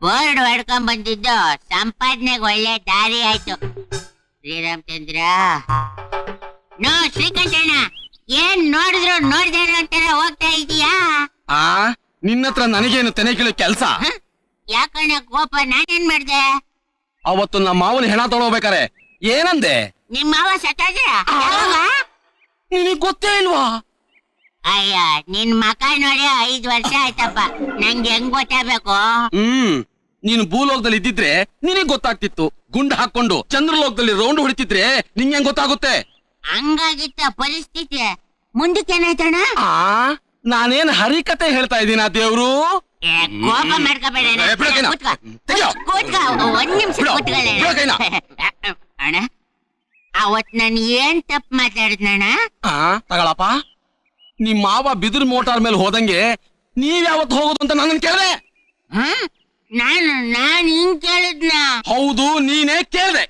Board ಹೊಡ್ಕೊಂಡ್ ಬಂದಿದ್ದು ಸಂಪಾದನೆಗೆ ಒಳ್ಳೆ ದಾರಿ ಆಯ್ತು. ಶ್ರೀರಾಮಚಂದ್ರ ನೋ ಶ್ರೀಕಂಠಣ್ಣ, ಏನ್ ನೋಡಿದ್ರು ನೋಡ್ದೆ ಅಂತಾರ ಹೋಗ್ತಾ ಇದೀಯಾ? ನಿನ್ನತ್ರ ನನಗೇನು ತೆನೆ ಕೀಳು ಕೆಲ್ಸ? ಯಾಕಣ್ಣ ಕೋಪ? ನಾನೇನ್ ಮಾಡ್ದೆ? ಅವತ್ತು ನಮ್ಮ ಮಾವನ ಹೆಣ ತೊಗೊಳ್ಬೇಕಾರೆ ಏನಂದೆ? ನಿಮ್ಮ ಮಾವ ಸತ್ತಾದ್ರ? ನಿನಗ್ ಗೊತ್ತೇ ಇಲ್ವಾ? ಅಯ್ಯ, ನಿನ್ ಮಕ ನೋಡಿ 5 ವರ್ಷ ಆಯ್ತಪ್ಪ, ನಂಗೆ ಹೆಂಗ್ ಗೊತ್ತಾಗ್ಬೇಕು? ನೀನು ಭೂಲೋಕದಲ್ಲಿ ಇದ್ದಿದ್ರೆ ನಿನಗ್ ಗೊತ್ತಾಗ್ತಿತ್ತು. ಗುಂಡು ಹಾಕೊಂಡು ಚಂದ್ರಲೋಕದಲ್ಲಿ ರೌಂಡ್ ಹೊಡಿತಿದ್ರೆ ನಿಂಗೆ ಹೆಂಗ್ ಗೊತ್ತಾಗುತ್ತೆ? ಹಂಗಾಗಿತ್ತ ಪರಿಸ್ಥಿತಿ. ಮುಂದಕ್ಕೆ ಏನಾಯ್ತಣ್ಣ? ನಾನೇನ್ ಹರಿಕತೆ ಹೇಳ್ತಾ ಇದ್ದೀನ ದೇವ್ರು? ಕೋಪ ಮಾಡ್ಕೋಬೇಡ, ಒಂದ್ ನಿಮಿಷ ಕೂತ್ಕೊಳ್ಳ. ಅಣ್ಣ, ಅವತ್ ನಾನು ಏನ್ ತಪ್ಪು ಮಾತಾಡಿದ್ನಣ್ಣ? ತಗೊಳಪ್ಪ, ನಿಮ್ ಮಾವ ಬಿದಿರು ಮೋಟಾರ್ ಮೇಲೆ ಹೋದಂಗೆ ನೀವ್ ಯಾವತ್ತು ಹೋಗೋದು ಅಂತ ನನ್ನ ಕೇಳ್ದೆ. ನಾನ್ ಹಿಂಗ್ ಕೇಳಿದ್ನ? ಹೌದು, ನೀನೇ ಕೇಳ್ದೆ.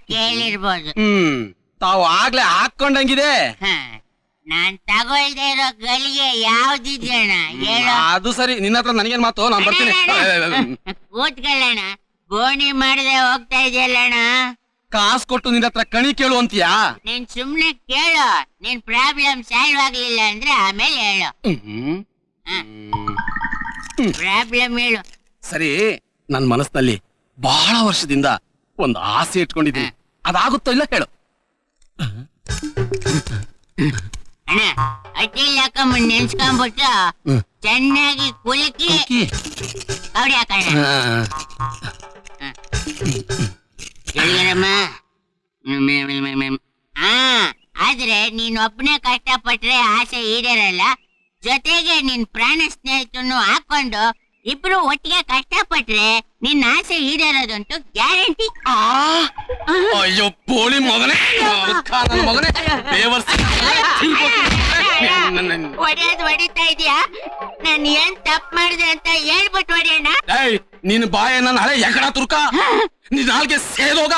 ಕೇಳಿರ್ಬೋದು. ತಾವು ಆಗ್ಲೇ ಹಾಕೊಂಡಂಗಿದೆ. ನಾನ್ ತಗೊಳ್ದೆ ಇರೋ ಗಳಿಗೆ ಯಾವ್ದಿದ್ಯಣ್ಣ ಹೇಳು? ಅದು ಸರಿ, ನಿನ್ನ ಹತ್ರ ನನಗೇನ್ ಮಾತು, ನಾನ್ ಬರ್ತೀನಿ. ಕೂತ್ಕೊಳ್ಳೋಣ. ಬೋಣಿ ಮಾಡದೆ ಹೋಗ್ತಾ ಇದೆಯಲ್ಲಣ್ಣ. ಕಾಸು ಕೊಟ್ಟು ನಿನ್ನ ಹತ್ರ ಕಣಿ ಕೇಳು ಅಂತೀಯಾ? ನೀನ್ ಸುಮ್ನೆ ಕೇಳು. ನಿನ್ ಪ್ರಾಬ್ಲಮ್ ಸಾಲ್ವ್ ಆಗ್ಲಿಲ್ಲ ಅಂದ್ರೆ ಆಮೇಲೆ ಹೇಳು. ಪ್ರಾಬ್ಲಮ್ ಹೇಳು. ಸರಿ, ನನ್ ಮನಸ್ಸಿನಲ್ಲಿ ಬಹಳ ವರ್ಷದಿಂದ ಒಂದು ಆಸೆ ಇಟ್ಕೊಂಡಿದ್ದೀನಿ, ಅದಾಗುತ್ತೋ ಇಲ್ಲ ಹೇಳು. ಅಣ್ಣ, ಅಟ್ಟಿಲ್ ಹಾಕೊಂಡ್ ನೆನ್ಸ್ಕೊಂಡ್ಬಿಟ್ಟು ಚೆನ್ನಾಗಿ ಕುಲುಕಿ ಕವಡಿ ಹಾಕೋಣ. ಆದ್ರೆ ನೀನ್ ಒಬ್ನೇ ಕಷ್ಟಪಟ್ರೆ ಆಸೆ ಈಡೇರಲ್ಲ. ಜೊತೆಗೆ ನಿನ್ ಪ್ರಾಣ ಸ್ನೇಹಿತನು ಹಾಕೊಂಡು ಇಬ್ರು ಒಟ್ಟಿಗೆ ಕಷ್ಟಪಟ್ರೆ ನಿನ್ನ ಆಸೆ ಈಡೇರೋದಂತೂ ಗ್ಯಾರಂಟಿ. ಅಯ್ಯೋ ಪೋಳಿ ಮಗನೇ, ಹೊಡಿತಾ ಇದೀಯಾ? ನಾನ್ ಏನ್ ತಪ್ಪು ಮಾಡಿದೆ ಅಂತ ಹೇಳ್ಬಿಟ್ಟು ಹೊಡಿಯೋಣ. ನಿನ್ ಬಾಯ ನನ್ನ ಹಳೆ ಎಕಡ ತುರ್ಕ, ನಿನ್ ನಾಲ್ಗೆ ಸೇದೋಗ.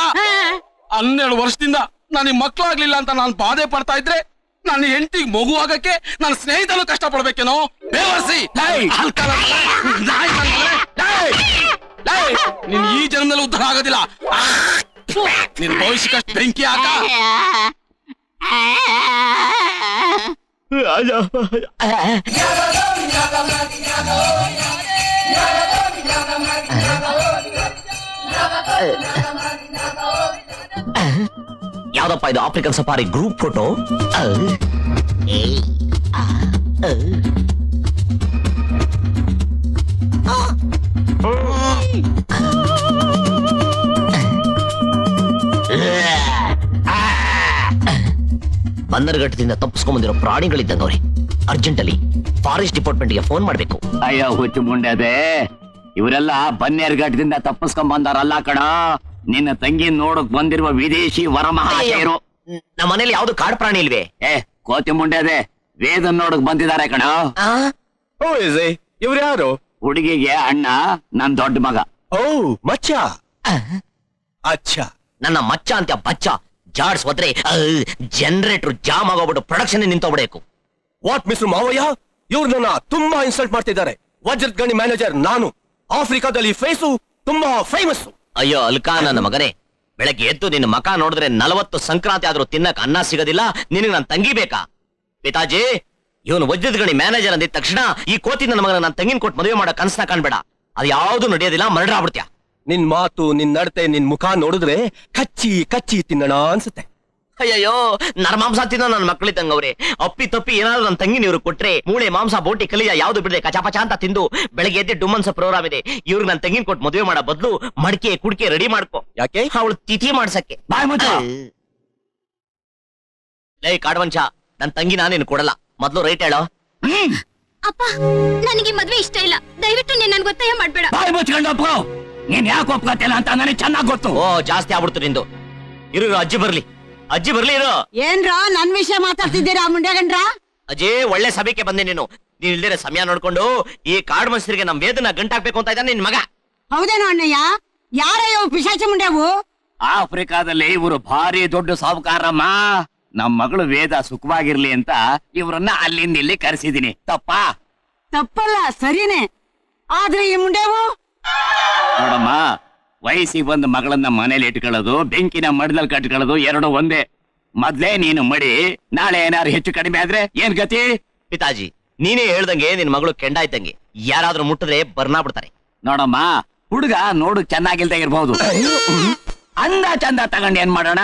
12 ವರ್ಷದಿಂದ ನನಗೆ ಮಕ್ಳಾಗ್ಲಿಲ್ಲ ಅಂತ ನಾನು ಬಾಧೆ ಪಡ್ತಾ ಇದ್ರೆ ನನ್ನ ಹೆಂಡತಿಗೆ ಮಗು ಆಗಕ್ಕೆ ನನ್ನ ಸ್ನೇಹಿತನು ಕಷ್ಟ ಪಡ್ಬೇಕೇನೋ? ಬೇವರ್ಸಿ ನೀನ್ ಈ ಜನ್ಮದಲ್ಲಿ ಉದ್ಧಾರ ಆಗೋದಿಲ್ಲ. ನಿನ್ ಭವಿಷ್ಯಕ್ಕಷ್ಟು ಬೆಂಕಿ ಹಾಕ. ಯಾವ್ದಪ್ಪ ಇದು? African safari group photo. ಬಂದರ್ಘಟ್ಟದಿಂದ ತಪ್ಪಿಸ್ಕೊಂಡ್ಬಂದಿರೋ ಪ್ರಾಣಿಗಳಿದ್ದಂಗವ್ರೆ. ಅರ್ಜೆಂಟಲ್ಲಿ ಫಾರೆಸ್ಟ್ ಡಿಪಾರ್ಟ್ಮೆಂಟ್ಗೆ ಫೋನ್ ಮಾಡ್ಬೇಕು. ಅಯ್ಯೋ ಹುಚ್ಚು ಮುಂಡದೆ, ಇವರೆಲ್ಲ ಬನ್ನೇರ್ಘಟ್ಟದಿಂದ ತಪ್ಪಿಸ್ಕೊಂಡ್ ಬಂದಾರಲ್ಲ ಕಣ. ನಿನ್ನ ತಂಗಿ ನೋಡಕ್ ಬಂದಿರುವ ವಿದೇಶಿ ವರಮಹಾಶಯರು. ನಮ್ಮ ಮನೇಲಿ ಯಾವ್ದು ಕಾಡು ಪ್ರಾಣಿ ಇಲ್ವೇ? ಕೋತಿ ಮುಂಡದೆ, ವೇದ ನೋಡಕ್ ಬಂದಿದ್ದಾರೆ ಕಣ. ಇವ್ರು ಯಾರು? ಹುಡುಗಿಗೆ ಅಣ್ಣ, ನನ್ ದೊಡ್ಡ ಮಗ. ಓ ಮಚ್ಚ. ಅಚ್ಚ, ನನ್ನ ಮಚ್ಚ ಅಂತ ಬಚ್ಚ ಜಾಡ್ಸ್ ಹೋದ್ರೆ ಜನರೇಟರ್ ಜಾಮ್ ಆಗೋಗ್ಬಿಟ್ಟು ಪ್ರೊಡಕ್ಷನ್ ನಿಂತೋಗ್ಬೇಕು. ವಾಟ್ ಮಿಸ್ಟರ್ ಮಾವಯ್ಯ, ಇವ್ರು ನನ್ನ ತುಂಬಾ ಇನ್ಸಲ್ಟ್ ಮಾಡ್ತಿದ್ದಾರೆ. ವಜ್ರದ ಗಣಿ ಮ್ಯಾನೇಜರ್ ನಾನು. ಆಫ್ರಿಕಾದಲ್ಲಿ ಫೇಸು ತುಂಬಾ ಫೇಮಸ್. ಅಯ್ಯೋ ಅಲ್ಕಾ ನನ್ನ ಮಗನೇ, ಬೆಳಗ್ಗೆ ಎದ್ದು ನಿನ್ನ ಮಕ ನೋಡಿದ್ರೆ 40 ಸಂಕ್ರಾಂತಿ ಆದ್ರೂ ತಿನ್ನಕ್ ಅನ್ನ ಸಿಗೋದಿಲ್ಲ. ನಿನಗೆ ನನ್ ತಂಗಿ ಬೇಕಾ? ಪಿತಾಜಿ, ಇವನು ವಜ್ರದ ಗಣಿ ಮ್ಯಾನೇಜರ್ ಅಂದಿದ ತಕ್ಷಣ ಈ ಕೋತಿ ನನ್ನ ಮಗನ ನನ್ನ ತಂಗಿನ ಕೊಟ್ಟು ಮದುವೆ ಮಾಡೋ ಕನ್ಸನ ಕಾಣ್ಬೇಡ. ಅದು ಯಾವ್ದು ನಡೆಯೋದಿಲ್ಲ, ಮರ್ಡರ್ ಆಗ್ಬಿಡ್ತೀಯ. ನಿನ್ ಮಾತು, ನಿನ್ ನಡತೆ, ನಿನ್ ಮುಖ ನೋಡಿದ್ರೆ ಕಚ್ಚಿ ಕಚ್ಚಿ ತಿನ್ನೋಣ ಅನ್ಸುತ್ತೆ. ಅಯ್ಯೋ, ನರಮಾಂಸ ತಿನ್ನೋ ನನ್ನ ಮಕ್ಕಳಿದ್ದಂಗವ್ರೆ. ಅಪ್ಪಿ ತಪ್ಪಿ ಏನಾದ್ರು ನನ್ನ ತಂಗಿ ನೀವ್ರು ಕೊಟ್ರೆ ಮೂಳೆ ಮಾಂಸ ಬೋಟಿ ಕಲಿಯ ಯಾವ್ದು ಬಿಡದೆ ಕಚಾಪಚ ಅಂತ ತಿಂದು ಬೆಳಗ್ಗೆ ಎದ್ದು ಡುಮ್ಮನ್ಸ ಪ್ರೋಗ್ರಾಮ್ ಇದೆ. ಇವ್ರಿಗೆ ನನ್ನ ತಂಗಿನ ಕೊಟ್ಟು ಮದುವೆ ಮಾಡೋ ಬದಲು ಮಡಿಕೆ ಕುಡಿಕೆ ರೆಡಿ ಮಾಡ್ಕೊ. ಯಾಕೆ? ಅವಳು ತಿಥಿ ಮಾಡ್ಸಕ್ಕೆ. ಲೈ ಕಾಡ್ವಂಶ, ನನ್ನ ತಂಗಿ ನಾನೇನು ಕೊಡಲ್ಲ. ಮೊದ್ಲು ರೈಟ್ ಹೇಳೋ. ಅಪ್ಪ, ನನಗೆ ಮದ್ವೆ ಇಷ್ಟ ಇಲ್ಲ. ದಯವಿಟ್ಟು ನೀನ್ ನನ್ಗೆ ಒತ್ತಾಯ ಮಾಡ್ಬೇಡ. ಬಾಯಿ ಮುಚ್ಕೊಂಡಪ್ಪ, ನೀನ್ ಯಾಕೆ ಒಪ್ಕೋತಿಲ್ಲ ಅಂತ ನನಗೆ ಚೆನ್ನಾಗ್ ಗೊತ್ತು. ಓ, ಜಾಸ್ತಿ ಆಗ್ಬಿಡ್ತು ನಿಂದು. ಇರು, ಅಜ್ಜಿ ಬರ್ಲಿ. ಅಜ್ಜಿ ಬರ್ಲಿ ಇರು. ಏನ್ರ ನನ್ ವಿಷಯ ಮಾತಾಡ್ತಿದ್ದೀರಾ ಮುಂಡ್ಯಾಗಂಡ್ರ? ಅಜ್ಜಿ, ಒಳ್ಳೆ ಸಭೆಗೆ ಬಂದೆ ನೀನು. ನೀನ್ ಇಲ್ದಿರ ಸಮಯ ನೋಡ್ಕೊಂಡು ಈ ಕಾಡ್ ಮನುಷ್ಯರಿಗೆ ನಮ್ ವೇದನ ಗಂಟಾಕ್ಬೇಕು ಅಂತ ಇದ್ದಾನೆ ನಿನ್ ಮಗ. ಹೌದೇನೋ ಅಣ್ಣಯ್ಯ? ಯಾರಯ್ಯೋ ಪಿಶಾಚಿ ಮುಂಡ್ಯಾವು? ಆಫ್ರಿಕಾದಲ್ಲಿ ಇವರು ಭಾರಿ ದೊಡ್ಡ ಸಾಹುಕಾರಮ್ಮ. ನಮ್ ಮಗಳು ವೇದ ಸುಖವಾಗಿರ್ಲಿ ಅಂತ ಇವ್ರನ್ನ ಅಲ್ಲಿಂದ ಇಲ್ಲಿ ಕರೆಸಿದೀನಿ. ತಪ್ಪಾ? ತಪ್ಪಲ್ಲ, ಸರಿನೇ. ಆದ್ರೆ ಈ ಮುಂಡೆವು ನೋಡಮ್ಮ, ವಯಸ್ಸಿಗೆ ಬಂದ ಮಗಳನ್ನ ಮನೇಲಿ ಇಟ್ಕೊಳ್ಳೋದು, ಬೆಂಕಿನ ಮಡದಲ್ಲಿ ಕಟ್ಕೊಳ್ಳೋದು ಎರಡು ಒಂದೇ. ಮೊದ್ಲೇ ನೀನು ಮಡಿ, ನಾಳೆ ಏನಾರು ಹೆಚ್ಚು ಕಡಿಮೆ ಆದ್ರೆ ಏನ್ ಗತಿ? ಪಿತಾಜಿ, ನೀನೇ ಹೇಳ್ದಂಗೆ ನಿನ್ ಮಗಳು ಕೆಂಡಾಯ್ತಂಗೆ, ಯಾರಾದ್ರೂ ಮುಟ್ಟಿದ್ರೆ ಬರ್ನಾ ಬಿಡ್ತಾರೆ. ನೋಡಮ್ಮ, ಹುಡುಗ ನೋಡು ಚೆನ್ನಾಗಿಲ್ದೇ ಇರ್ಬಹುದು, ಅಂದ ಚಂದ ತಗೊಂಡ್ ಏನ್ ಮಾಡೋಣ?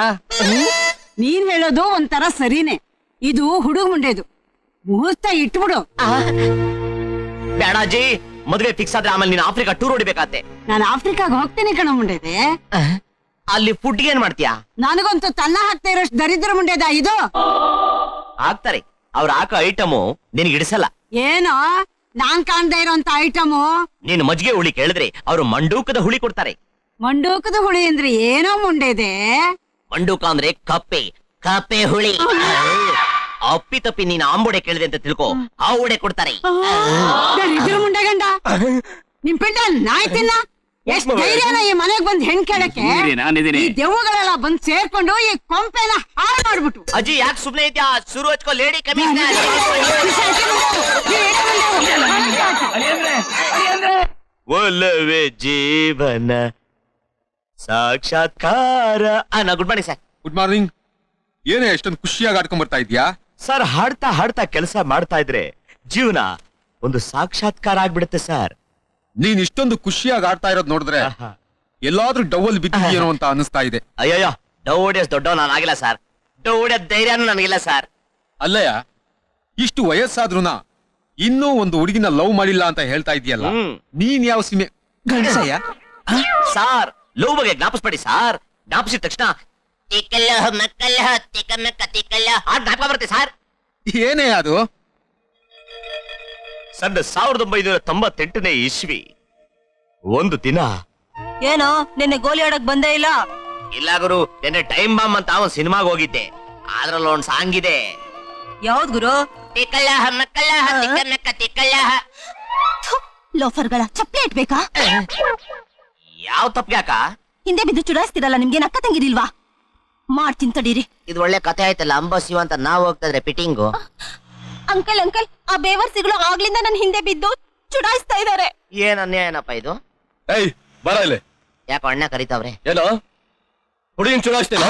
ನೀನ್ ಹೇಳೋದು ಒಂಥರ ಸರಿನೇ. ಇದು ಹುಡುಗ ಮುಂಡೆದು. ಮುಹೂರ್ತ ಇಟ್ಬಿಡು. ಬೇಡಾಜಿ, ಮದುವೆ ಫಿಕ್ಸ್ ಆದ್ರೆ ಆಮೇಲೆ ನೀನ್ ಆಫ್ರಿಕಾ ಟೂರ್ ಹೊಡಿಬೇಕಾತೆ. ನಾನು ಆಫ್ರಿಕಾಗ ಹೋಗ್ತೀನಿ ಕಣ ಮುಂಡೆದೆ. ಅಲ್ಲಿ ಫುಡ್ ಏನ್ ಮಾಡ್ತೀಯಾ? ನನಗಂತೂ ತನ್ನ ಹಾಕ್ತಾ ಇರೋಷ್ಟು ದರಿದ್ರ ಮುಂಡೆದ ಇದು. ಹಾಕ್ತಾರೆ, ಅವ್ರ ಹಾಕೋ ಐಟಮು ನಿನಗೆ ಇಡಿಸಲ್ಲ. ಏನೋ ನಾನ್ ಕಾಣ್ದೇ ಇರೋಂತ ಐಟಮು. ನೀನ್ ಮಜ್ಜಿಗೆ ಹುಳಿ ಕೇಳಿದ್ರೆ ಅವ್ರು ಮಂಡೂಕದ ಹುಳಿ ಕೊಡ್ತಾರೆ. ಮಂಡೂಕದ ಹುಳಿ ಅಂದ್ರೆ ಏನೋ ಮುಂಡೆದೆ. ಮಂಡೂಕ ಅಂದ್ರೆ ಕಪ್ಪೆ, ಕಪ್ಪೆ ಹುಳಿ. ಅಪ್ಪಿ ತಪ್ಪಿ ನೀನ್ ಆಂಬುಡೆ ಕೇಳಿದೆ ಅಂತ ತಿಳ್ಕೊ, ಆ ಉಡೆ ಕೊಡ್ತಾರೆ. ದರಿದ್ರ ಮುಂಡೆ ಗಂಡ, ನಿಮ್ ಪಿಂಡ ನಾಯಿ ತಿನ್ನ. ಎಷ್ಟ್ ಧೈರ್ಯನ ಈ ಮನೆಗ್ ಬಂದ್ ಹೆಣ್ ಕೇಳಕ್ಕೆ. ನಾನಿದ್ದೀನಿ. ಈ ದೆವ್ವಗಳೆಲ್ಲ ಬಂದ್ ಸೇರ್ಕೊಂಡು ಈ ಕೊಂಪೆನ ಹಾಳು ಮಾಡ್ಬಿಟ್ಟು. ಅಜ್ಜಿ ಯಾಕೆ ಸುಮ್ನೆ ಇದ್ಯಾ? ಶುರು ಹಚ್ಕೋ ಲೇಡಿ ಕಮಿಷನರ್. ಒಲವೇ ಜೀವನ ಸಾಕ್ಷಾತ್ಕಾರ. Good morning sir. Good morning. ಏನೇ ಎಷ್ಟೊಂದು ಖುಷಿಯಾಗಿ ಆಡ್ಕೊಂಡ್ ಬರ್ತಾ ಇದ್ಯಾ? ಸರ್, ಹಾಡ್ತಾ ಹಾಡ್ತಾ ಕೆಲಸ ಮಾಡ್ತಾ ಇದ್ರೆ ಜೀವನ ಒಂದು ಸಾಕ್ಷಾತ್ಕಾರ ಆಗ್ಬಿಡುತ್ತೆ ಸರ್. ನೀನ್ ಇಷ್ಟೊಂದು ಖುಷಿಯಾಗಿ ಆಡ್ತಾ ಇರೋದ್ ನೋಡಿದ್ರೆ ಎಲ್ಲಾದ್ರೂ ಡವಲ್ ಬಿದ್ದಿದೆಯೇನೋ ಅಂತ ಅನಿಸ್ತಾ ಇದೆ. ಅಯ್ಯಯ್ಯೋ, ಡವ್ ಹೊಡಿಯೋಸ್ ದೊಡ್ಡವ್ ನಾನಾಗಿಲ್ಲ ಸರ್. ಡವ್ ಹೊಡಿಯೋ ಧೈರ್ಯನೂ ನನಗಿಲ್ಲ ಸರ್. ಅಲ್ಲಯ್ಯ, ಇಷ್ಟು ವಯಸ್ಸಾದ್ರೂನ ಇನ್ನೂ ಒಂದು ಹುಡುಗಿನ ಲವ್ ಮಾಡಿಲ್ಲ ಅಂತ ಹೇಳ್ತಾ ಇದೀಯಲ್ಲ, ನೀನ್ ಯಾವ ಸೀಮೆ ಗಂಡಸಯ್ಯ? ಸಾರ್, ಲವ್ ಬಗ್ಗೆ ಜ್ಞಾಪಿಸ್ಬೇಡಿ ಸಾರ್. ಜ್ಞಾಪಿಸಿದ ತಕ್ಷಣ ತಿಕ್ಕಲ್ಲ ಮಕ್ಕಲ್ಲ ತಿಕ್ಕಮ್ಮ ತಿಕ್ಕಲ್ಲ ಹಾಡ್ ಜ್ಞಾಪಕ ಬರುತ್ತೆ ಸರ್. ಏನೇ ಅದು? ಸರ್, 1998ನೇ ಇಸ್ವಿ ಒಂದು ದಿನ. ಏನೋ ನಿನ್ನೆ ಗೋಲಿ ಆಡಕ್ ಬಂದೇ ಇಲ್ಲ? ಇಲ್ಲ ಗುರು, ನಿನ್ನೆ ಟೈಮ್ ಬಾಂಬ್ ಅಂತ ಒಂದು ಸಿನಿಮಾಗ ಹೋಗಿದ್ದೆ. ಅದ್ರಲ್ಲಿ ಒಂದ್ ಸಾಂಗ್ ಇದೆ. ಯಾವ್ದ್ ಗುರು? ತಿಕ್ಕಲ್ಲ ಮಕ್ಕಲ್ಲ ತಿಕ್ಕಮ್ಮ ತಿಕ್ಕಲ್ಲ. ಲೋಫರ್ಗಳ ಚಪ್ಪಲಿ ಇಟ್ಬೇಕಾ? ಯಾವ ತಪ್ಪ್ಯಾಕ? ಹಿಂದೆ ಬಿದ್ದು ಚುಡಾಯಿಸ್ತಿರಲ್ಲ, ನಿಮ್ಗೆ ಅಕ್ಕ ತಂಗಿದಿಲ್ವಾ? ಮಾಡ್ತೀನಿ ತಡೀರಿ. ಇದು ಒಳ್ಳೆ ಕಥೆ ಆಯ್ತಲ್ಲ, ಅಂಬಾಸಿವ ಅಂತ ನಾವು ಹೋಗ್ತಾ ಇದ್ರೆ ಫಿಟ್ಟಿಂಗು. ಅಂಕಲ್ ಅಂಕಲ್, ಆ ಬೇವರ್ಸಿಗಳು ಆಗ್ಲಿಂದ ನನ್ ಹಿಂದೆ ಬಿದ್ದು ಚುಡಾಯಿಸ್ತಾ ಇದಾರೆ. ಏನ್ ಅನ್ಯಾಯ ಏನಪ್ಪ ಇದು? ಏಯ್, ಬರ ಇಲ್ಲಿ. ಯಾಕೋ ಅಣ್ಣ ಕರೀತಾವ್ರೆ? ಏನೋ ಹುಡುಗಿನ ಚುಡಾಯಿಸ್ತೇನ?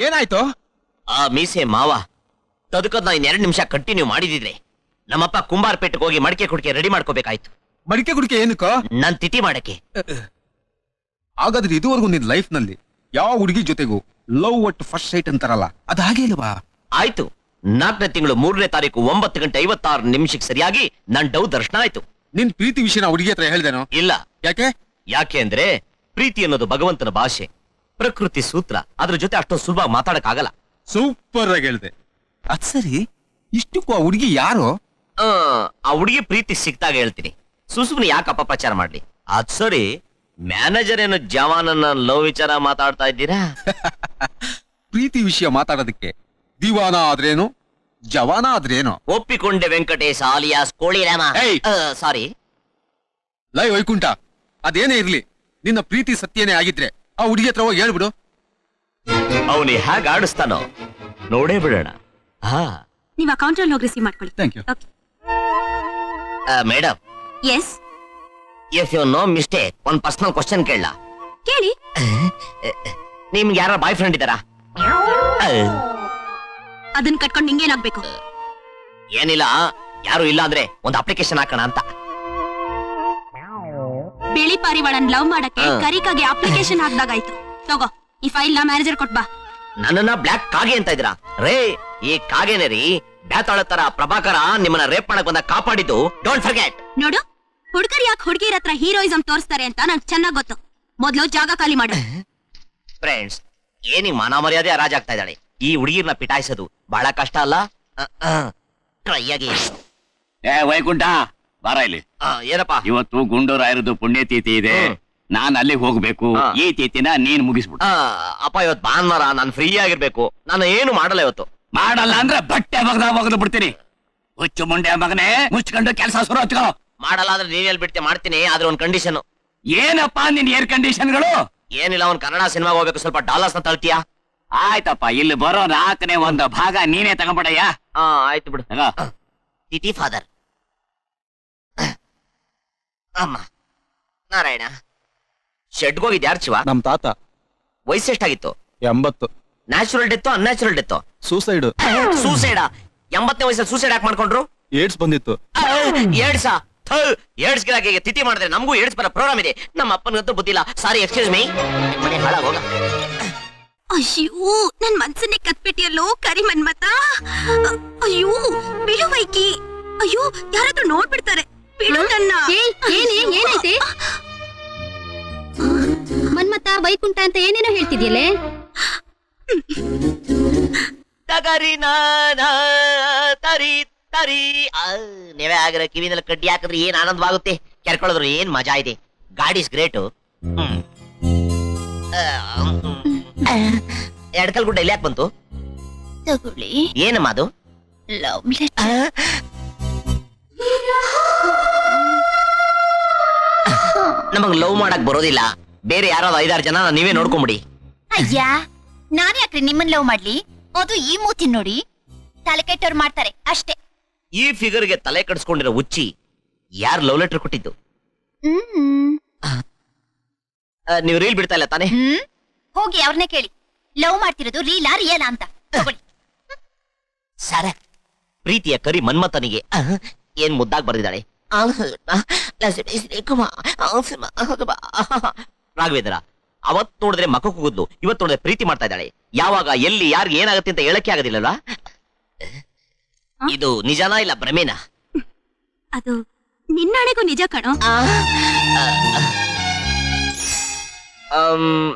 ಏನಾಯ್ತು? ಆ ಮೀಸೆ ಮಾವ ತದಕದ್ನ 2 ನಿಮಿಷ ಕಂಟಿನ್ಯೂ ಮಾಡಿದಿದ್ರೆ ನಮ್ಮಪ್ಪ ಕುಂಬಾರಪೇಟೆಗೆ ಹೋಗಿ ಮಡಿಕೆ ಕುಡಿಕೆ ರೆಡಿ ಮಾಡ್ಕೋಬೇಕಾಯ್ತು. ಮಡಿಕೆ ಗುಡಿಕೆ ಏನಕ್ಕ? ನನ್ ತಿಥಿ ಮಾಡಕ್ಕೆ. ಹಾಗಾದ್ರೆ ಇದುವರೆಗೂ ನಿನ್ ಲೈಫ್ ನಲ್ಲಿ ಯಾವ ಹುಡುಗಿ ಜೊತೆಗೂ ಲವ್ ಅಟ್ ಫಸ್ಟ್ ಸೈಟ್ ಅಂತಾರಲ್ಲ, ಅದ್ ಹಾಗೆ ಇಲ್ವಾ? ಆಯ್ತು, 4ನೇ ತಿಂಗಳು 3ನೇ ತಾರೀಕು 9:56 ಸರಿಯಾಗಿ ನನ್ ಡವ್ ದರ್ಶನ ಆಯ್ತು. ನಿನ್ ಪ್ರೀತಿ ವಿಷಯನ ಹುಡುಗಿ ಹತ್ರ ಹೇಳ್ದೇನೋ? ಇಲ್ಲ. ಯಾಕೆ? ಯಾಕೆ ಅಂದ್ರೆ ಪ್ರೀತಿ ಅನ್ನೋದು ಭಗವಂತನ ಭಾಷೆ, ಪ್ರಕೃತಿ ಸೂತ್ರ. ಅದ್ರ ಜೊತೆ ಅಷ್ಟೊಂದು ಸುಲಭ ಮಾತಾಡಕ್ ಆಗಲ್ಲ. ಸೂಪರ್ ಆಗಿ ಹೇಳ್ದೆ. ಅದ್ ಸರಿ, ಇಷ್ಟಕ್ಕೂ ಆ ಹುಡುಗಿ ಯಾರು? ಆ ಹುಡುಗಿ ಪ್ರೀತಿ ಸಿಕ್ತಾಗ ಹೇಳ್ತೀನಿ, ಸುಮ್ನೆ ಯಾಕೆ ಅಪಪ್ರಚಾರ ಮಾಡ್ಲಿ. ಅದ್ ಸರಿ, ಮ್ಯಾನೇಜರ್ ಏನು ಜವಾನನ್ನ ಲವ್ ವಿಚಾರ ಮಾತಾಡ್ತಾ ಇದ್ದೀರಾ? ಪ್ರೀತಿ ವಿಷಯ ಮಾತಾಡೋದಕ್ಕೆ ದಿವಾನ ಆದ್ರೇನು, ಜವಾನ ಆದ್ರೇನು? ಒಪ್ಪಿಕೊಂಡೆ ವೆಂಕಟೇಶ ಆಲಿಯಾಸ್ ಕೋಳಿರಾಮ. ಏಯ್! ಸಾರಿ. ಲೈ ವೈಕುಂಠ, ಅದೇನೇ ಇರ್ಲಿ, ನಿನ್ನ ಪ್ರೀತಿ ಸತ್ಯನೇ ಆಗಿದ್ರೆ ಆ ಹುಡುಗಿ ಹತ್ರ ಹೋಗಿ ಹೇಳ್ಬಿಡು. ಅವನಿ ಹೇಗ್ ಆಡಿಸ್ತಾನೋ ನೋಡೇ ಬಿಡೋಣ. ನೀವ್ ಅಕೌಂಟ್ ಅಲ್ಲಿ ಹೋಗಿ ರಿಸೀವ್ ಮಾಡ್ಕೊಳ್ಳಿ. Thank you. Madam, yes, if you no mistake, ಒಂದ್ ಪರ್ಸನಲ್ ಕ್ವಶನ್ ಕೇಳಲ್ಲ? ಕೇಳಿ. ನಿಮ್ಗೆ ಯಾರ ಬಾಯ್ ಫ್ರೆಂಡ್ ಇದ್ದಾರಾ? ಅದನ್ನ ಕಟ್ಕೊಂಡು ನಿಂಗೇನಾಗ್ಬೇಕು? ಏನಿಲ್ಲ, ಯಾರು ಇಲ್ಲ ಅಂದ್ರೆ ಒಂದು ಅಪ್ಲಿಕೇಶನ್ ಹಾಕೋಣ ಅಂತ. ಬಿಳಿ ಪಾರಿವಾಳನ್ ಲವ್ ಮಾಡಕ್ಕೆ ಕರಿಕಾಗೆ ಅಪ್ಲಿಕೇಶನ್ ಹಾಕ್ದಾಗಾಯ್ತು. ತಗೋ, ಈ ಫೈಲ್ ನ ಮ್ಯಾನೇಜರ್ ಕೊಟ್ಬಾ. ನನ್ನನ್ನ ಬ್ಲಾಕ್ ಕಾಗೆ ಅಂತ ಇದ್ದೀರಾ? ರೇ, ಈ ಕಾಗೆನೆ ರೀ ಬ್ಯಾತಾಳ ತರ ಪ್ರಭಾಕರ ನಿಮ್ಮನ್ನ ರೇಪ್ ಮಾಡಕ್ ಬಂದ ಕಾಪಾಡಿದ್ದು. Don't forget. ನೋಡು, ಹುಡುಗರು ಯಾಕೆ ಹುಡುಗಿರ ಹತ್ರ ಹೀರೋಯಿಸಂ ತೋರಿಸ್ತಾರೆ ಅಂತ ನಂಗೆ ಚೆನ್ನಾಗ್ ಗೊತ್ತು. ಮೊದ್ಲು ಜಾಗ ಖಾಲಿ ಮಾಡು. ಫ್ರೆಂಡ್ಸ್, ಏನಿ ಮಾನ ಮರ್ಯಾದೆ ಹರಾಜಾಗ್ತಾ ಇದ್ದಾಳೆ. ಈ ಹುಡುಗಿರ್ನ ಪಿಟಾಯಿಸೋದು ಬಹಳ ಕಷ್ಟ ಅಲ್ಲ? ಟ್ರೈ ಆಗಿ. ವೈಕುಂಠ, ಬಾರ ಇಲ್ಲಿ. ಏನಪ್ಪ? ಇವತ್ತು ಗುಂಡೂರಾಯರದು ಪುಣ್ಯತಿಥಿ ಇದೆ, ನಾನ್ ಅಲ್ಲಿಗೆ ಹೋಗ್ಬೇಕು. ಈ ತಿಥಿನ ನೀನ್ ಮುಗಿಸ್ಬಿಟ್ಟು. ಅಪ್ಪ, ಇವತ್ತು ಭಾನುವಾರ, ನಾನು ಫ್ರೀ ಆಗಿರ್ಬೇಕು. ನಾನು ಏನು ಮಾಡಲ್ಲ ಇವತ್ತು. ಮಾಡಲ್ಲ ಅಂದ್ರೆ ಬಟ್ಟೆ ಬಗ್ದು ಬಿಡ್ತೀನಿ. ಹುಚ್ಚು ಮುಂಡೆ ಮಗನೇ, ಮುಚ್ಕೊಂಡು ಕೆಲಸ ಶುರು ಹಚ್ಕೋ. ಮಾಡಲ್ಲ ಅಂದ್ರೆ ನೀನ್ ಎಲ್ಲಿ ಬಿಡ್ತೆ ಮಾಡ್ತೀನಿ, ಆದ್ರೆ ಒಂದ್ ಕಂಡೀಷನ್. ಏನಪ್ಪಾ ನಿನ್ ಏರ್ ಕಂಡೀಷನ್ಗಳು? ಏನಿಲ್ಲ, ಒಂದ್ ಕನ್ನಡ ಸಿನಿಮಾಗೆ ಹೋಗ್ಬೇಕು, ಸ್ವಲ್ಪ ಡಾಲರ್ಸ್ ನ ತಳ್ತೀಯಾ? ಆಯ್ತಪ್ಪ, ಇಲ್ಲಿ ಬರೋ 4ನೇ ಒಂದು ಭಾಗ ನೀನೇ ತಗೊಂಬಿಡಯ್ಯ. ಆಯ್ತು ಬಿಡು. ತಗೋ. ತಿಥಿ ಫಾದರ್. ಅಮ್ಮ ನಾರಾಯಣ, ಶೆಡ್ಗೋಗಿದ್ ಯಾರು ಶಿವ? ನಮ್ ತಾತ ವಯಸ್ಸೆಷ್ಟಾಗಿತ್ತು? 80. ನ್ಯಾಚುರಲ್ ಡೆತ್ತೋ ಅನ್ಯಾಚುರಲ್ ಡೆತ್ತೋ? ಸೂಸೈಡ್. ಸೂಸೈಡ? 80ನೇ ವಯಸ್ಸಲ್ಲಿ ಸೂಸೈಡ್ ಯಾಕೆ ಮಾಡ್ಕೊಂಡ್ರು? ಏಡ್ಸ್ ಬಂದಿತ್ತು. ಏಡ್ಸಾ? ಏಡ್ಸ್ ಗಿರಾಕಿಗೆ ತಿಥಿ ಮಾಡಿದ್ರೆ ನಮಗೂ ಏಡ್ಸ್ ಬರೋ ಪ್ರೋಗ್ರಾಮ್ ಇದೆ. ನಮ್ಮ ಅಪ್ಪನಿಗಂತೂ ಬುದ್ಧಿಲ್ಲ. ಸಾರಿ, ಎಕ್ಸ್ಕ್ಯೂಸ್ ಮೀ. ಮನೆ ಹಾಳಾಗೋಗ. ಅಯ್ಯೋ, ನನ್ ಮನ್ಸನ್ನೇ ಕತ್ಬಿಟ್ಟಿಯಲ್ಲೋ ಕರಿ ಮನ್ಮತ. ಅಯ್ಯೋ ಬಿಡುವೈಕಿ. ಅಯ್ಯೋ, ಯಾರಾದ್ರೂ ನೋಡ್ಬಿಡ್ತಾರೆ. ಬಿಡು ನನ್ನ. ಏನಾಯ್ತೆ? ಮನ್ಮತ ವೈಕುಂಠ ಅಂತ ಏನೇನೋ ಹೇಳ್ತಿದ್ಯಲ್ಲೇ. ತಗರಿ ತರಿ ತರಿ. ನೀವೇ ಆಗಿರೋ ಕಿವಿನಲ್ಲಿ ಕಡ್ಡಿ ಹಾಕಿದ್ರೆ ಏನ್ ಆನಂದವಾಗುತ್ತೆ, ಕೆರ್ಕೊಳ್ಳೋದ್ರು ಏನ್ ಮಜಾ ಇದೆ. God is great. ಎಡ್ಕಲ್ ಗುಡ್ಡ ಇಲ್ಲಿ ಯಾಕೆ ಬಂತು? ತಗೊಳ್ಳಿ. ಏನಮ್ಮ ಅದು? Love letter. ನಮಗ್ ಲವ್ ಮಾಡಕ್ ಬರೋದಿಲ್ಲ. ಬೇರೆ ಯಾರಾದ್ರು 5-6 ಜನ ನೀವೇ ನೋಡ್ಕೊಂಬಿಡಿ. ಅಯ್ಯ, ನಾನ್ ಯಾಕ್ರಿ ನಿಮ್ಮನ್ ಲವ್ ಮಾಡ್ಲಿ? ಅದು ಈ ಮೂತಿ ನೋಡಿ ತಲೆ ಕೆಟ್ಟವ್ರು ಮಾಡ್ತಾರೆ ಅಷ್ಟೇ. ಈ ಫಿಗರ್ಗೆ ತಲೆ ಕಡಿಸ್ಕೊಂಡಿರೋ ಹುಚ್ಚಿ ಯಾರು ಲವ್ ಲೆಟರ್ ಕೊಟ್ಟಿದ್ದು? ನೀವು ರೀಲ್ ಬಿಡ್ತಾ ಇಲ್ಲ ತಾನೇ? ಹೋಗಿ ಅವ್ರನ್ನೇ ಕೇಳಿ, ಲವ್ ಮಾಡ್ತಿರೋದು ರೀಲಾ ರಿಯಲಾ ಅಂತ. ತಗೊಳ್ಳಿ. ಸರ, ಪ್ರೀತಿಯ ಕರಿ ಮನ್ಮಥನಿಗೆ ಏನ್ ಮುದ್ದಾಗ್ ಬರ್ದಿದ್ದಾಳೆ. ರಾಘವೇಂದ್ರ ಅವತ್ ನೋಡಿದ್ರೆ ಮಕ್ಕ ಕೂಗುದ್ಲು, ಇವತ್ ನೋಡಿದ್ರೆ ಪ್ರೀತಿ ಮಾಡ್ತಾ ಇದ್ದಾಳೆ. ಯಾವಾಗ ಎಲ್ಲಿ ಯಾರಿಗೆ ಏನಾಗುತ್ತೆ ಅಂತ ಹೇಳಕ್ಕೆ ಆಗೋದಿಲ್ಲಲ್ವಾ? ಇದು ನಿಜನಾ ಇಲ್ಲ ಭ್ರಮೇನಾ? ಅದು ನಿನ್ನಾಣೆಗೂ ನಿಜ ಕಣೋ.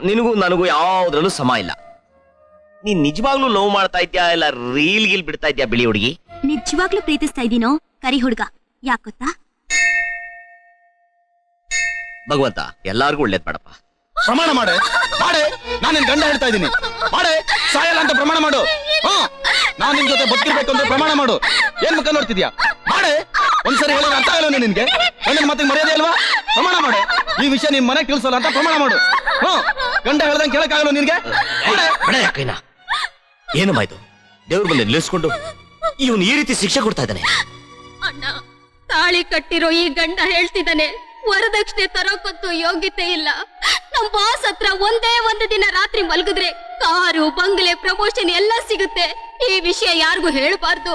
ನಿನಗೂ ನನಗೂ ಯಾವ್ದ್ರಲ್ಲೂ ಸಮ ಇಲ್ಲ. ನೀನ್ ನಿಜವಾಗ್ಲೂ ಲವ್ ಮಾಡ್ತಾ ಇದ್ಯಾ ಇಲ್ಲ ರೀಲ್ ಗಿಲ್ ಬಿಡ್ತಾ ಇದ್ಯಾ ಬಿಳಿ ಹುಡುಗಿ? ನಿಜವಾಗ್ಲೂ ಪ್ರೀತಿಸ್ತಾ ಇದೀನೋ ಕರಿ ಹುಡ್ಗ. ಯಾಕೊತ್ತಾ? ಭಗವಂತ ಎಲ್ಲಾರ್ಗು ಒಳ್ಳೇದ್ ಮಾಡಪ್ಪ. ಪ್ರಮಾಣ ಮಾಡೆ ಮಾಡೆ, ನಾನು ನಿನ್ ಗಂಡ ಹೇಳ್ತಾ ಇದ್ದೀನಿ. ಮಾಡೆ, ಸಾಯಲ್ಲ ಅಂತ ಪ್ರಮಾಣ ಮಾಡು. ನಾನ್ ನಿನ್ ಜೊತೆ ಬದುಕಿರ್ಬೇಕು ಅಂತ ಪ್ರಮಾಣ ಮಾಡು. ಏನ್ ಮುಖ ನೋಡ್ತಿದ್ಯಾ? ಮಾಡೆ, ಒಂದ್ಸರಿ ಹೇಳಿದ್ರೆ ಅರ್ಥ ಆಗಲ್ಲ ನಿನ್ಗೆ? ಗಂಡನ ಮಾತಿಗೆ ಮರ್ಯಾದೆ ಅಲ್ವಾ? ಪ್ರಮಾಣ ಮಾಡೆ. ಈ ವಿಷಯ ನಿಮ್ ಮನೆಗೆ ತಿಳಿಸೋಲ್ಲ ಅಂತ ಪ್ರಮಾಣ ಮಾಡು. ಗಂಡ ಹೇಳ್ದಂಗೆ ಕೇಳಕ್ಕಾಗಲ್ಲ ನಿನ್ಗೆ? ಏನಮ್ಮ ಇದು? ದೇವ್ರ ಬಂದು ನಿಲ್ಲಿಸ್ಕೊಂಡು ಇವನು ಈ ರೀತಿ ಶಿಕ್ಷೆ ಕೊಡ್ತಾ ಇದ್ದಾನೆ. ಅಣ್ಣ, ತಾಳಿ ಕಟ್ಟಿರೋ ಈ ಗಂಡ ಹೇಳ್ತಿದ್ದಾನೆ ವರದಕ್ಷಿಣೆ ತರೋಕಂತೂ ಯೋಗ್ಯತೆ ಇಲ್ಲ. ನಮ್ ಬಾಸ್ ಹತ್ರ ಒಂದೇ ಒಂದು ದಿನ ರಾತ್ರಿ ಮಲಗಿದ್ರೆ ಕಾರು, ಬಂಗ್ಲೆ, ಪ್ರಮೋಷನ್ ಎಲ್ಲ ಸಿಗುತ್ತೆ. ಈ ವಿಷಯ ಯಾರಿಗೂ ಹೇಳ್ಬಾರ್ದು,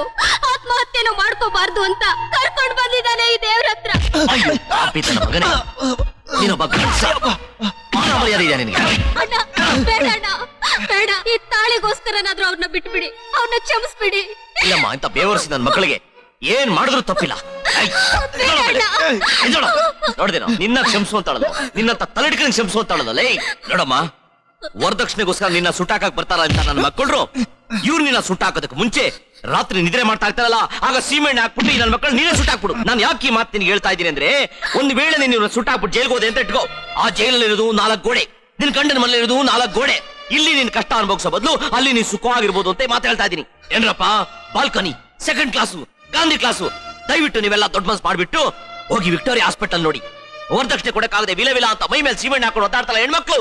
ಆತ್ಮಹತ್ಯೆನೂ ಮಾಡ್ಕೋಬಾರ್ದು ಅಂತ ಕರ್ಕೊಂಡ್ ಬಂದಿದ್ದಾನೆ ಈ ದೇವ್ರ ಹತ್ರ. ಮಗನೇ, ನೀನೊಬ್ಬ ಮರ್ಯಾದೆ ನಿನಗೆ? ಅಣ್ಣ, ಬೇಡ ಅಣ್ಣ, ಬೇಡ. ಈ ತಾಳಿಗೋಸ್ಕರನಾದ್ರೂ ಅವ್ರನ್ನ ಬಿಟ್ಬಿಡಿ, ಅವ್ರನ್ನ ಕ್ಷಮಿಸ್ಬಿಡಿ. ಇಲ್ಲಮ್ಮ, ಇಂತ ಬೇವರ್ಸಿ ನನ್ನ ಮಕ್ಕಳಿಗೆ ಏನ್ ಮಾಡಿದ್ರು ತಪ್ಪಿಲ್ಲ. ನೋಡ್ದೇನೋ ನಿನ್ನ ಕ್ಷಮಿಸುವಂತಾಳಲ್ಲ, ನಿನ್ನಂತ ತಲೆಡ್ಕನ್ ಕ್ಷಮಿಸುವಂತಾಳಲ್ಲ. ನೋಡಮ್ಮ, ವರದಕ್ಷಿಣೆಗೋಸ್ಕರ ನಿನ್ನ ಸುಟ್ಟಾಕಕ್ ಬರ್ತಾರ ಅಂತ ನನ್ನ ಮಕ್ಕಳು. ಇವ್ರು ನಿನ್ನ ಸುಟ್ಟಾಕೋದಕ್ಕೆ ಮುಂಚೆ ರಾತ್ರಿ ನಿದ್ರೆ ಮಾಡ್ತಾ ಇರ್ತಾರಲ್ಲ, ಆಗ ಸೀಮೆಣ್ಣೆ ಹಾಕ್ಬಿಟ್ಟು ಈ ನನ್ನ ಮಕ್ಕಳು ನೀನೇ ಸುಟ್ಟಾಕ್ಬಿಡು. ನಾನು ಯಾಕೆ ಈ ಮಾತು ನಿನ್ಗೆ ಹೇಳ್ತಾ ಇದ್ದೀನಿ ಅಂದ್ರೆ, ಒಂದ್ ವೇಳೆ ನೀನು ಸುಟ್ಟಾಕ್ಬಿಟ್ಟು ಜೈಲ್ಗೆ ಹೋದೆ ಅಂತ ಇಟ್ಕೋ, ಆ ಜೈಲಲ್ಲಿ ಇರೋದು 4 ಗೋಡೆ, ನಿನ್ ಗಂಡನ ಮನೇಲಿ ಇರೋದು 4 ಗೋಡೆ. ಇಲ್ಲಿ ನಿನ್ ಕಷ್ಟ ಅನುಭವಿಸೋ ಬದಲು ಅಲ್ಲಿ ನೀನ್ ಸುಖವಾಗಿರ್ಬೋದು ಅಂತ ಮಾತು ಹೇಳ್ತಾ ಇದ್ದೀನಿ. ಏನ್ರಪ್ಪ, balcony, 2nd class, Gandhi class, ದಯವಿಟ್ಟು ನೀವೆಲ್ಲ ದೊಡ್ಡ ಮನ್ಸು ಮಾಡ್ಬಿಟ್ಟು ಹೋಗಿ ವಿಕ್ಟೋರಿಯಾ ಹಾಸ್ಪಿಟಲ್ ನೋಡಿ. ವರದಕ್ಷಿಣೆ ಕೊಡಕ್ಕಾಗದೆ ವಿಲ ವಿಲ ಅಂತ ಮೈ ಮೇಲೆ ಸೀಮೆಣ್ಣೆ ಹಾಕೊಂಡು ಒದ್ದಾಡ್ತಾರ ಹೆಣ್ಮಕ್ಳು,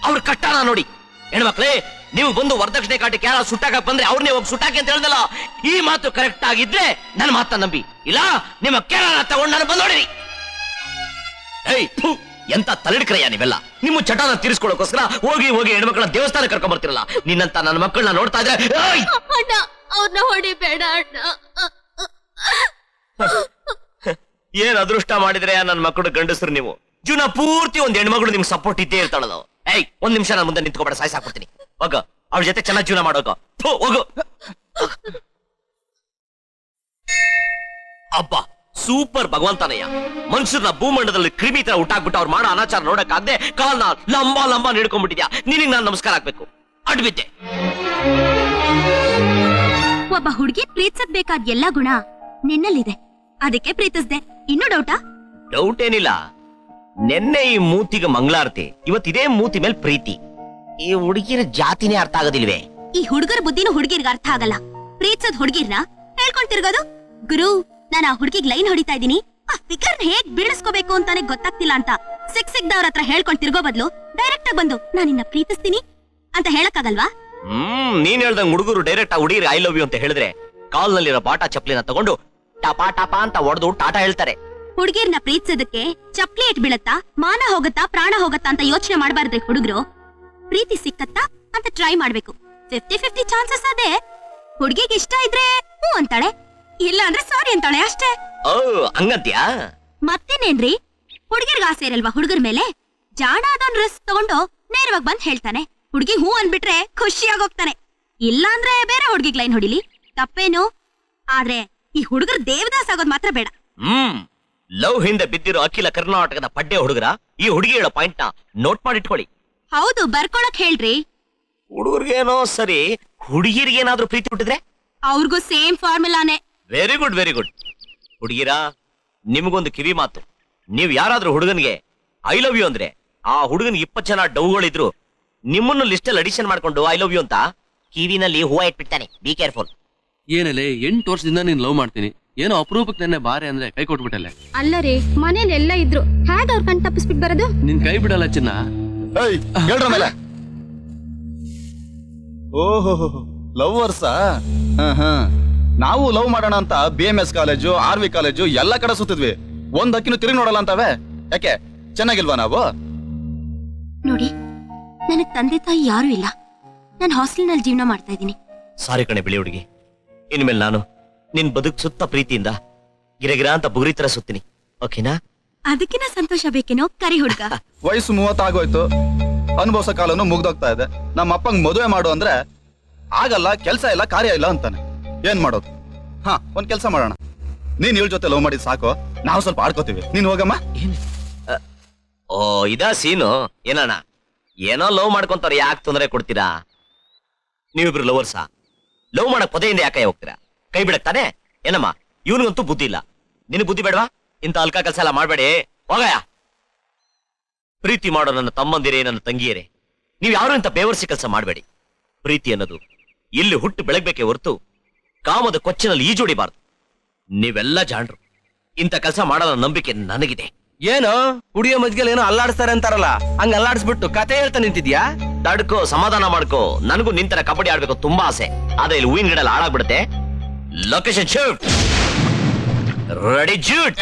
ಅವ್ರ ಕಷ್ಟನ ನೋಡಿ. ಹೆಣ್ಮಕ್ಳೇ, ನೀವು ಬಂದು ವರದಕ್ಷಿಣೆ ಕಾಟಕ್ಕೆ ಯಾರು ಸುಟ್ಟಾಕ ಬಂದ್ರೆ ಅವ್ರನ್ನೇ ಹೋಗಿ ಸುಟ್ಟಾಕಿ ಅಂತ ಹೇಳ್ದಲ್ಲ. ಈ ಮಾತು ಕರೆಕ್ಟ್ ಆಗಿದ್ರೆ ನನ್ನ ಮಾತನ್ನ ನಂಬಿ, ಇಲ್ಲ ನಿಮ್ಮ ಕೇರಳ ತಗೊಂಡು ನಾನು ಬಂದೋಡಿರಿ. ಎಂತ ತಲೆಡ್ಕ್ರಯ್ಯ ನೀವೆಲ್ಲ. ನಿಮ್ಮ ಚಟನ ತೀರಿಸ್ಕೊಳ್ಳೋಕೋಸ್ಕರ ಹೋಗಿ ಹೋಗಿ ಹೆಣ್ಮಕ್ಳನ್ನ ದೇವಸ್ಥಾನ ಕರ್ಕೊಂಡ್ ಬರ್ತಿರಲ್ಲ. ನಿನ್ನಂತ ನನ್ನ ಮಕ್ಕಳನ್ನ ನೋಡ್ತಾ ಇದ್ರೆ ಅಣ್ಣ, ಅವ್ರನ್ನ ಹೊಡಿಬೇಡ ಅಣ್ಣ. ಏನ್ ಅದೃಷ್ಟ ಮಾಡಿದ್ರೆ ನನ್ನ ಮಕ್ಕಳು ಗಂಡಸರು ನೀವು. ಜೀವನ ಪೂರ್ತಿ ಒಂದ್ ಹೆಣ್ಮಗಳು ನಿಮ್ಗೆ ಸಪೋರ್ಟ್ ಇದ್ದೇ ಇರ್ತಾಳಲ್ಲ. ಒಂದ್ ನಿಮಿಷ ನಾನು ಮುಂದೆ ನಿಂತ್ಕೊಬೇಡ, ಸಾಯ್ಸಾಕ್ಬಿಡ್ತೀನಿ. ಹೋಗ, ಅವ್ರ ಜೊತೆ ಚೆನ್ನಾಗಿ ಜೀವನ ಮಾಡೋಕ ಹೋಗು. ಅಬ್ಬ, ಸೂಪರ್ ಭಗವಂತನಯ್ಯ. ಮನುಷ್ಯರನ್ನ ಭೂಮಂಡಲದಲ್ಲಿ ಕ್ರಿಮಿ ತರ ಊಟಾಕ್ಬಿಟ್ಟು ಅವ್ರು ಮಾಡೋ ಅನಾಚಾರ ನೋಡಕ್ಕಾಗದೆ ಕಾಲ್ನ ಲಂಬಾ ಲಂಬಾ ನೀಡ್ಕೊಂಡ್ಬಿಟ್ಟಿದ್ಯಾ. ನಿನಗೆ ನಾನು ನಮಸ್ಕಾರ ಆಗ್ಬೇಕು. ಅಡ್ಬಿದ್ದೆ. ಒಬ್ಬ ಹುಡುಗಿ ಪ್ರೀತಿಸಕ್ ಬೇಕಾದ ಎಲ್ಲಾ ಗುಣ ನಿನ್ನಲ್ಲಿದೆ, ಅದಕ್ಕೆ ಪ್ರೀತಿಸ್ದೆ. ಇನ್ನೂ ಡೌಟಾ? ಡೌಟ್ ಏನಿಲ್ಲ. ನೆನ್ನೆ ಈ ಮೂತಿಗೆ ಮಂಗಳಾರತಿ, ಇವತ್ತಿದೇ ಮೂತಿ ಮೇಲೆ ಪ್ರೀತಿ. ಈ ಹುಡುಗಿರ ಜಾತಿನೇ ಅರ್ಥ ಆಗೋದಿಲ್ವೇ? ಈ ಹುಡುಗರ ಬುದ್ಧಿನೂ ಹುಡುಗಿರ್ಗ ಅರ್ಥ ಆಗಲ್ಲ. ಪ್ರೀತಿಸೋದ್ ಹುಡುಗಿರ್ನ ಹೇಳ್ಕೊಂತಿರ್ಗೋದು. ಗುರು, ನಾನು ಆ ಹುಡುಗಿಗ್ ಲೈನ್ ಹೊಡಿತಾ ಇದೀನಿ, ಆ ಫಿಗರ್ ಹೇಗ್ ಬೀಳಿಸ್ಕೋಬೇಕು ಅಂತಾನೆ ಗೊತ್ತಾಗ್ತಿಲ್ಲ ಅಂತ ಸಿಕ್ದವ್ರ ಹತ್ರ ಹೇಳ್ಕೊಂಡ್ ತಿರ್ಗೋ ಬದ್ಲು ಡೈರೆಕ್ಟ್ ಆಗಿ ಬಂದು ನಾನಿನ್ನ ಪ್ರೀತಿಸ್ತೀನಿ ಅಂತ ಹೇಳಕ್ಕಾಗಲ್ವಾ? ನೀನ್ ಹೇಳ್ದಂಗ್ ಹುಡುಗರು ಡೈರೆಕ್ಟ್ ಆ ಹುಡುಗಿರಿ ಐ ಲವ್ ಯು ಅಂತ ಹೇಳಿದ್ರೆ ಕಾಲ್ನಲ್ಲಿರೋ ಬಾಟಾ ಚಪ್ಲಿನ ತಗೊಂಡು ಟಪಾ ಟಪಾ ಅಂತ ಹೊಡೆದು ಟಾಟಾ ಹೇಳ್ತಾರೆ. ಹುಡುಗಿರ್ನ ಪ್ರೀತಿಸೋದಕ್ಕೆ ಚಪ್ಲಿ ಇಟ್ ಬೀಳತ್ತಾ, ಮಾನ ಹೋಗತ್ತಾ, ಪ್ರಾಣ ಹೋಗತ್ತಾ ಅಂತ ಯೋಚನೆ ಮಾಡಬಾರ್ದ್ರಿ ಹುಡುಗರು. ಪ್ರೀತಿ ಸಿಕ್ಕತ್ತಾ ಅಂತ ಟ್ರೈ ಮಾಡ್ಬೇಕು. 50-50 ಚಾನ್ಸಸ್ ಅದೇ. ಹುಡುಗಿಗೆ ಇಷ್ಟ ಇದ್ರೆ ಹೂ ಅಂತಾಳೆ, ಇಲ್ಲ ಅಂದ್ರೆ ಸಾರಿ ಅಂತಾಳೆ ಅಷ್ಟೇ. ಓ ಹಂಗಂತ್ಯಾ? ಮತ್ತೇನೇನ್ರಿ, ಹುಡುಗಿರ್ಗ ಆಸೆ ಇರಲ್ವಾ ಹುಡುಗರ ಮೇಲೆ? ಜಾಣ ಅದೊಂದ್ ರಿಸ್ಕ್ ತಗೊಂಡು ನೇರವಾಗಿ ಬಂದ್ ಹೇಳ್ತಾನೆ. ಹುಡುಗಿ ಹೂ ಅನ್ಬಿಟ್ರೆ ಖುಷಿಯಾಗೋಗ್ತಾನೆ. ಇಲ್ಲ ಅಂದ್ರೆ ಬೇರೆ ಹುಡುಗಿಗ್ ಲೈನ್ ಹೊಡಿಲಿ, ತಪ್ಪೇನು? ಆದ್ರೆ ಈ ಹುಡುಗರು ದೇವದಾಸ್ ಆಗೋದ್ ಮಾತ್ರ ಬೇಡ. ಲವ್ ಹಿಂದೆ ಬಿದ್ದಿರೋ ಅಖಿಲ ಕರ್ನಾಟಕದ ಪಡ್ಡೆ ಹುಡುಗರ ಈ ಹುಡುಗಿ ಹೇಳೋ ಪಾಯಿಂಟ್ ನ ನೋಟ್ ಮಾಡಿಟ್ಕೊಳ್ಳಿ. ಹೌದು, ಬರ್ಕೊಳಕ್ ಹೇಳ್ರಿ. ಹುಡುಗರಿಗೇನೋ ಸರಿ, ಹುಡುಗಿರಿಗೇನಾದ್ರೂ ಪ್ರೀತಿ ಬಿಟ್ಟಿದ್ರೆ ಅವ್ರಿಗೂ ಸೇಮ್ ಫಾರ್ಮುಲಾನೇ. Very good very good. ಹುಡುಗಿರಾ, ನಿಮಗೊಂದು ಕಿವಿ ಮಾತು. ನೀವ್ ಯಾರಾದ್ರೂ ಹುಡುಗನ್ಗೆ ಐ ಲವ್ ಯು ಅಂದ್ರೆ ಆ ಹುಡುಗನ್ಗೆ 20 ಜನ ಡೌಗಳಿದ್ರು ನಿಮ್ಮನ್ನು ಲಿಸ್ಟಲ್ಲಿ ಅಡಿಷನ್ ಮಾಡ್ಕೊಂಡು ಐ ಲವ್ ಯು ಅಂತ ಕಿವಿನಲ್ಲಿ ಹೂವ ಇಟ್ಬಿಡ್ತಾನೆ. Be careful. ಏನಲ್ಲೇ 8 ವರ್ಷದಿಂದ ನೀನ್ ಲವ್ ಮಾಡ್ತೀನಿ, ಏನೋ ಅಪರೂಪಕ್ಕೆ ನೆನ್ನೆ ಬಾರೆ ಅಂದ್ರೆ ಕೈ ಕೊಟ್ಬಿಟ್ಟಲ್ಲ. ಅಲ್ಲರೇ ಮನೇಲಿ ಎಲ್ಲ ಇದ್ರು, ಹೇಗ್ ಅವ್ರ ಕಣ್ ತಪ್ಪಿಸ್ಬಿಟ್ ಬರೋದು? ನಿನ್ ಕೈ ಬಿಡಲ್ಲ ಚಿನ್ನ. ಹೇಳ್ರ ಮೇಲೆ. ಓಹೋ ಲವ್ವರ್ಸಾ? ನಾವು ಲವ್ ಮಾಡೋಣ ಅಂತ BMS ಕಾಲೇಜು, RV ಕಾಲೇಜು ಎಲ್ಲ ಕಡೆ ಸುತ್ತಿದ್ವಿ. ಒಂದ್ ಅಕ್ಕಿನೂ ತಿರುಗಿ ನೋಡಲ್ಲ ಅಂತವೆ. ಯಾಕೆ, ಚೆನ್ನಾಗಿಲ್ವಾ ನಾವು? ನೋಡಿ, ನನಗ್ ತಂದೆ ತಾಯಿ ಯಾರು ಇಲ್ಲ. ನಾನು ಹಾಸ್ಟೆಲ್ನಲ್ಲಿ ಜೀವನ ಮಾಡ್ತಾ ಇದ್ದೀನಿ. ಸಾರಿ ಕಣೆ ಬಿಳಿ ಹುಡುಗಿ, ಇನ್ಮೇಲೆ ನಾನು ನಿನ್ ಬದುಕ್ ಸುತ್ತ ಪ್ರೀತಿಯಿಂದ ಗಿರಗಿರ ಅಂತ ಬುಗುರಿ ತರ ಸುತ್ತೀನಿ, ಓಕೆನಾ? ಅದಕ್ಕಿನ ಸಂತೋಷ ಬೇಕೇನೋ ಕರಿ ಹುಡ್ಗ. ವಯಸ್ಸು 30 ಆಗೋಯ್ತು, ಅನುಭವಿಸೋ ಕಾಲನು ಮುಗ್ದೋಗ್ತಾ ಇದೆ. ನಮ್ಮ ಅಪ್ಪಂಗ್ ಮದುವೆ ಮಾಡು ಅಂದ್ರೆ ಆಗಲ್ಲ, ಕೆಲ್ಸ ಇಲ್ಲ, ಕಾರ್ಯ ಇಲ್ಲ ಅಂತಾನೆ. ಏನ್ ಮಾಡೋದು? ಒಂದ್ ಕೆಲ್ಸ ಮಾಡೋಣ, ನೀನ್ ಇವಳ ಜೊತೆ ಲವ್ ಮಾಡಿದ್ ಸಾಕು, ನಾವು ಸ್ವಲ್ಪ ಆಡ್ಕೋತೀವಿ, ನೀನ್ ಹೋಗಮ್ಮ. ಓ ಇದಾ ಸೀನು? ಏನಣ್ಣ, ಏನೋ ಲವ್ ಮಾಡ್ಕೊಂತಾರ, ಯಾಕೆ ತೊಂದರೆ ಕೊಡ್ತೀರಾ? ನೀವಿಬ್ರು ಲವರ್ಸಾ? ಲವ್ ಮಾಡಕ್ ಪೊದೆಯಿಂದ ಯಾಕೆ ಹೋಗ್ತೀರಾ? ಕೈ ಬಿಡಕ್ ತಾನೆ? ಏನಮ್ಮ, ಇವನಿಗಂತೂ ಬುದ್ಧಿ ಇಲ್ಲ. ನಿನ್ ಬುದ್ಧಿ ಬೇಡವಾ? ಇಂತ ಅಲ್ಕ ಕೆಲಸ ಎಲ್ಲ ಮಾಡ್ಬೇಡಿ, ಹೋಗಯ್ಯ. ಪ್ರೀತಿ ಮಾಡೋ ನನ್ನ ತಮ್ಮಂದಿರೇ, ನನ್ನ ತಂಗಿಯರೇ, ನೀವ್ ಯಾರು ಇಂತ ಬೇವರ್ಸಿ ಕೆಲಸ ಮಾಡಬೇಡಿ. ಪ್ರೀತಿ ಅನ್ನೋದು ಇಲ್ಲಿ ಹುಟ್ಟು ಬೆಳಗ್ಬೇಕೆ ಹೊರತು ಕಾಮದ ಕೊಚ್ಚಿನಲ್ಲಿ ಈಜೋಡಿಬಾರ್ದು. ನೀವೆಲ್ಲ ಜಾಣರು, ಇಂಥ ಕೆಲಸ ಮಾಡೋ ನಂಬಿಕೆ ನನಗಿದೆ. ಏನೋ ಹುಡಿಯೋ ಮಜ್ಗೆಲ್ ಏನೋ ಅಲ್ಲಾಡಿಸ್ತಾರೆ ಅಂತಾರಲ್ಲ, ಹಂಗ ಅಲ್ಲಾಡಿಸ್ಬಿಟ್ಟು ಕತೆ ಹೇಳ್ತಾ ನಿಂತಿದ್ಯಾ? ತಡ್ಕೋ, ಸಮಾಧಾನ ಮಾಡ್ಕೋ. ನನಗೂ ನಿಂತರ ಕಬಡ್ಡಿ ಆಡ್ಬೇಕು ತುಂಬಾ ಆಸೆ, ಆದ್ರೆ ಇಲ್ಲಿ ಹೂವಿನ ಗಿಡ ಹಾಳಾಗ್ಬಿಡುತ್ತೆ. ಲೊಕೇಶನ್ ಶಿಫ್ಟ್, ರೆಡಿ ಜೂಟ್.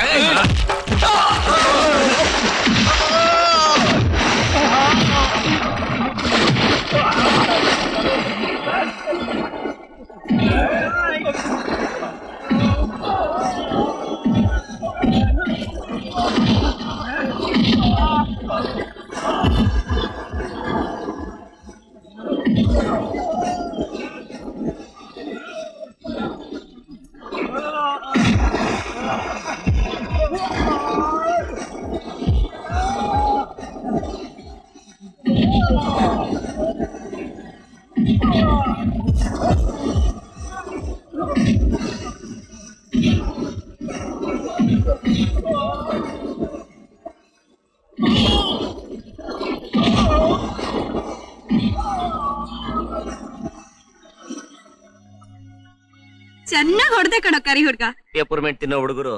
ಚೆನ್ನಾಗ್ ಹೊಡೆದೆ ಕಣೋ ಕರಿ ಹುಡ್ಗ. ಪೇಪರ್ಮೆಂಟ್ ತಿನ್ನೋ ಹುಡುಗರು